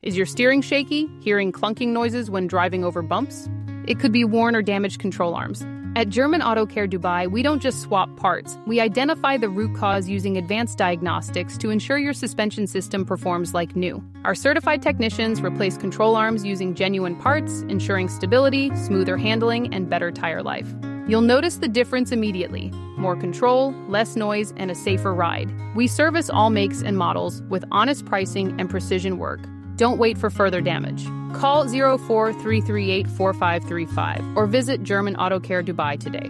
Is your steering shaky, hearing clunking noises when driving over bumps? It could be worn or damaged control arms. At German Auto Care Dubai, we don't just swap parts. We identify the root cause using advanced diagnostics to ensure your suspension system performs like new. Our certified technicians replace control arms using genuine parts, ensuring stability, smoother handling, and better tire life. You'll notice the difference immediately. More control, less noise, and a safer ride. We service all makes and models with honest pricing and precision work. Don't wait for further damage. Call 04338 4535 or visit German Auto Care Dubai today.